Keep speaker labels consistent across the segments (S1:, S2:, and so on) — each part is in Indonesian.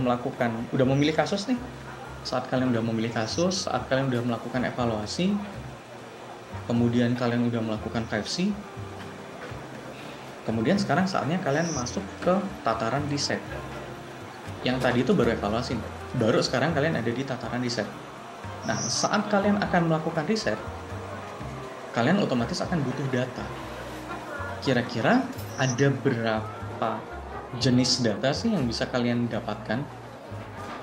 S1: udah memilih kasus nih, saat kalian udah memilih kasus, saat kalian udah melakukan evaluasi, kemudian kalian udah melakukan 5C, kemudian sekarang saatnya kalian masuk ke tataran riset. Yang tadi itu baru evaluasi, baru sekarang kalian ada di tataran riset. Nah, saat kalian akan melakukan riset, kalian otomatis akan butuh data. Kira-kira ada berapa jenis data sih yang bisa kalian dapatkan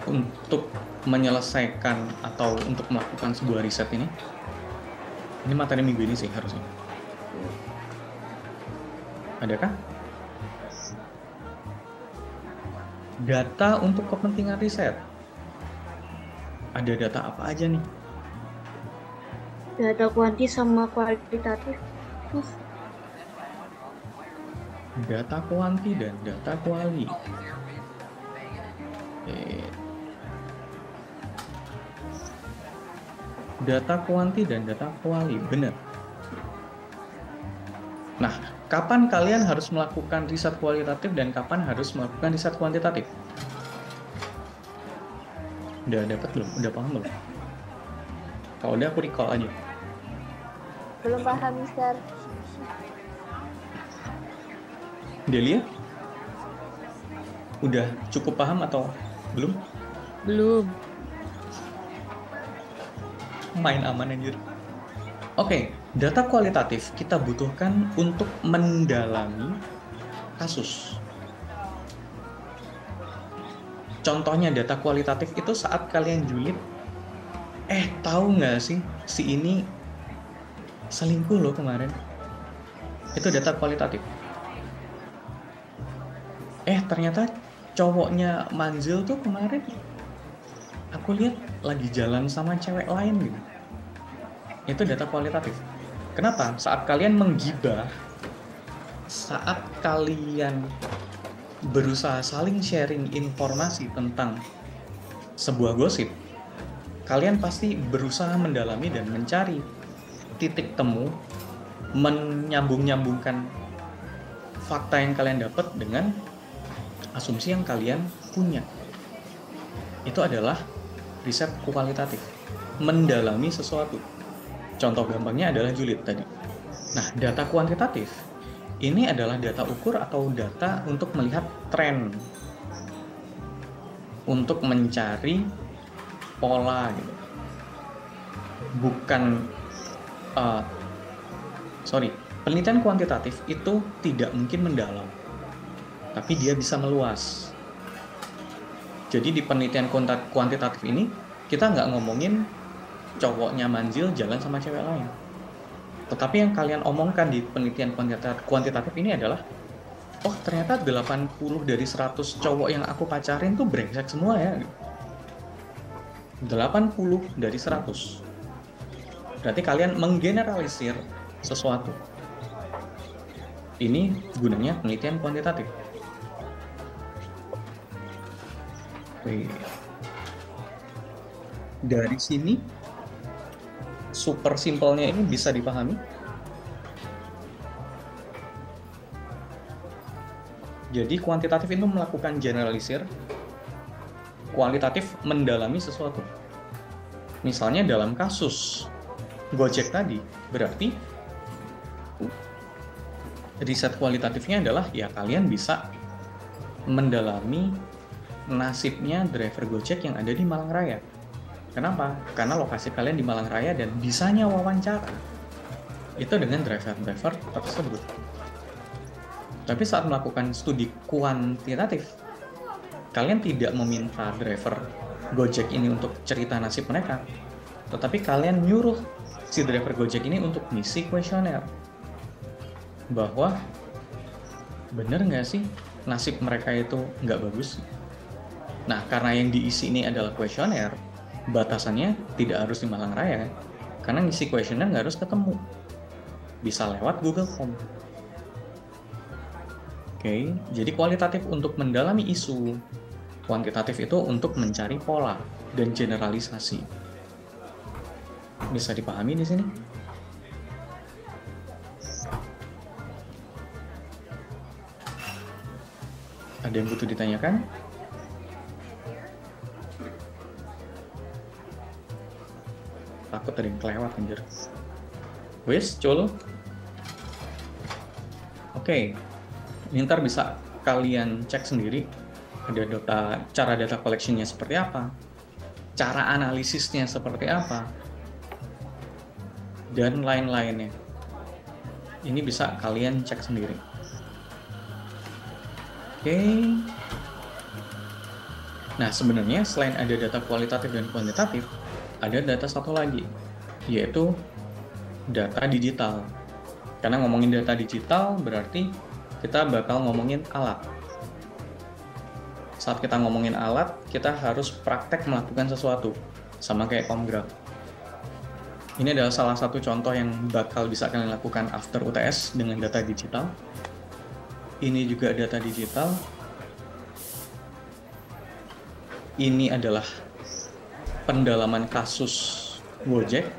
S1: untuk menyelesaikan atau untuk melakukan sebuah riset ini? Ini materi minggu ini sih harusnya. Adakah? Data untuk kepentingan riset. Ada data apa aja nih?
S2: Data kuanti sama kualitatif, Mas.
S1: Data kuanti dan data kuali. Data kuanti dan data kuali, benar. Nah, kapan kalian harus melakukan riset kualitatif dan kapan harus melakukan riset kuantitatif? Udah dapat belum? Udah paham belum? Kalau udah aku recall aja.
S2: Belum paham, Mister.
S1: Delia? Udah cukup paham atau belum?
S3: Belum.
S1: Main aman anjir. Oke, data kualitatif kita butuhkan untuk mendalami kasus. Contohnya data kualitatif itu saat kalian julid, tahu nggak sih si ini selingkuh loh kemarin. Itu data kualitatif. Ternyata cowoknya Manzil tuh kemarin aku lihat lagi jalan sama cewek lain gitu. Itu data kualitatif. Kenapa? Saat kalian menggibah, saat kalian berusaha saling sharing informasi tentang sebuah gosip, kalian pasti berusaha mendalami dan mencari titik temu, menyambung-nyambungkan fakta yang kalian dapat dengan asumsi yang kalian punya. Itu adalah riset kualitatif, mendalami sesuatu. Contoh gampangnya adalah julid tadi. Nah, data kuantitatif ini adalah data ukur atau data untuk melihat tren, untuk mencari pola gitu. Penelitian kuantitatif itu tidak mungkin mendalam, tapi dia bisa meluas. Jadi di penelitian kuantitatif ini kita nggak ngomongin cowoknya Manzil jalan sama cewek lain. Tetapi yang kalian omongkan di penelitian kuantitatif ini adalah, ternyata 80 dari 100 cowok yang aku pacarin tuh brengsek semua ya. 80 dari 100. Berarti kalian menggeneralisir sesuatu. Ini gunanya penelitian kuantitatif. Dari sini super simpelnya ini bisa dipahami. Jadi kuantitatif itu melakukan generalisir, kualitatif mendalami sesuatu. Misalnya dalam kasus Gojek tadi, berarti riset kualitatifnya adalah ya kalian bisa mendalami nasibnya driver Gojek yang ada di Malang Raya. Kenapa? Karena lokasi kalian di Malang Raya dan bisanya wawancara itu dengan driver-driver tersebut. Tapi saat melakukan studi kuantitatif, kalian tidak meminta driver Gojek ini untuk cerita nasib mereka, tetapi kalian nyuruh si driver Gojek ini untuk ngisi kuesioner. Bahwa bener nggak sih nasib mereka itu nggak bagus? Nah, karena yang diisi ini adalah kuesioner, batasannya tidak harus di Malang Raya, karena ngisi kuesioner nggak harus ketemu, bisa lewat Google Form. Oke, jadi kualitatif untuk mendalami isu, kuantitatif itu untuk mencari pola dan generalisasi. Bisa dipahami di sini? Ada yang butuh ditanyakan? ada yang kelewat anjir. Wis, cul. Oke. Ini ntar bisa kalian cek sendiri. Ada cara data collection-nya seperti apa, cara analisisnya seperti apa, dan lain-lainnya. Ini bisa kalian cek sendiri. Oke. Nah, sebenarnya selain ada data kualitatif dan kuantitatif, ada data satu lagi, yaitu data digital. Karena ngomongin data digital berarti kita bakal ngomongin alat. Saat kita ngomongin alat, kita harus praktek melakukan sesuatu, sama kayak Comgraph. Ini adalah salah satu contoh yang bakal bisa kalian lakukan after UTS dengan data digital. Ini juga data digital. Ini adalah pendalaman kasus Gojek.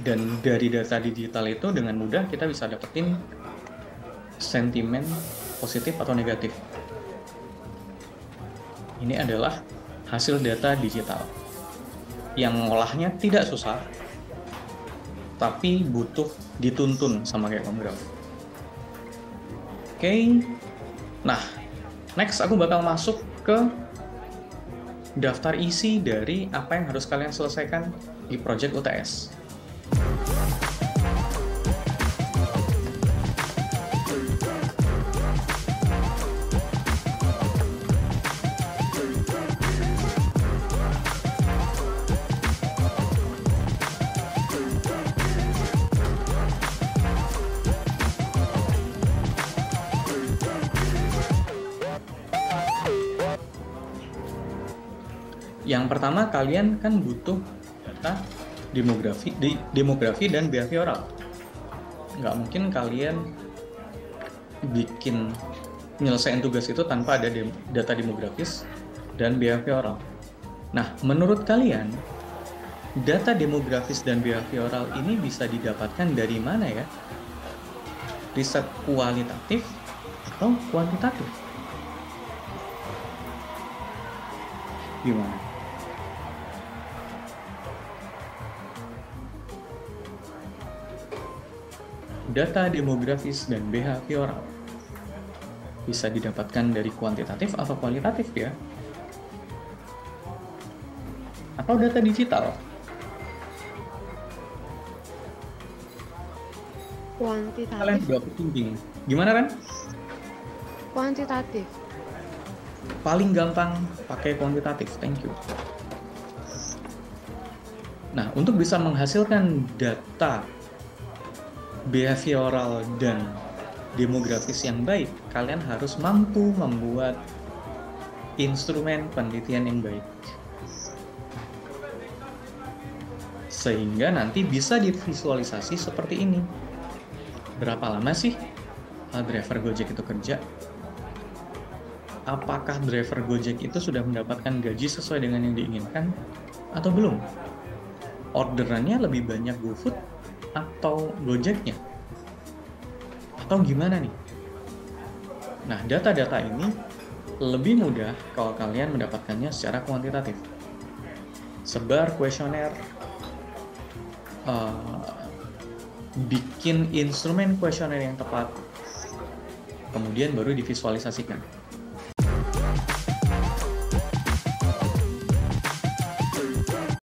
S1: Dan dari data digital itu dengan mudah kita bisa dapetin sentimen positif atau negatif. Ini adalah hasil data digital. Yang ngolahnya tidak susah, tapi butuh dituntun sama kayak Comgraph. Oke. Nah, next aku bakal masuk ke daftar isi dari apa yang harus kalian selesaikan di project UTS. Yang pertama, kalian kan butuh data demografi dan behavioral. Nggak mungkin kalian nyelesain tugas itu tanpa ada data demografis dan behavioral. Nah, menurut kalian, data demografis dan behavioral ini bisa didapatkan dari mana ya? Riset kualitatif atau kuantitatif? Gimana? Data demografis dan behavioral bisa didapatkan dari kuantitatif atau kualitatif ya? Atau data digital?
S2: Kuantitatif.
S1: Kalian berapa thinking? Gimana kan?
S2: Kuantitatif.
S1: Paling gampang pakai kuantitatif, thank you. Nah, untuk bisa menghasilkan data behavioral dan demografis yang baik, kalian harus mampu membuat instrumen penelitian yang baik. Sehingga nanti bisa divisualisasi seperti ini. Berapa lama sih driver Gojek itu kerja? Apakah driver Gojek itu sudah mendapatkan gaji sesuai dengan yang diinginkan atau belum? Orderannya lebih banyak GoFood atau Gojeknya? Atau gimana nih? Nah, data-data ini lebih mudah kalau kalian mendapatkannya secara kuantitatif. Sebar kuesioner, bikin instrumen kuesioner yang tepat, kemudian baru divisualisasikan.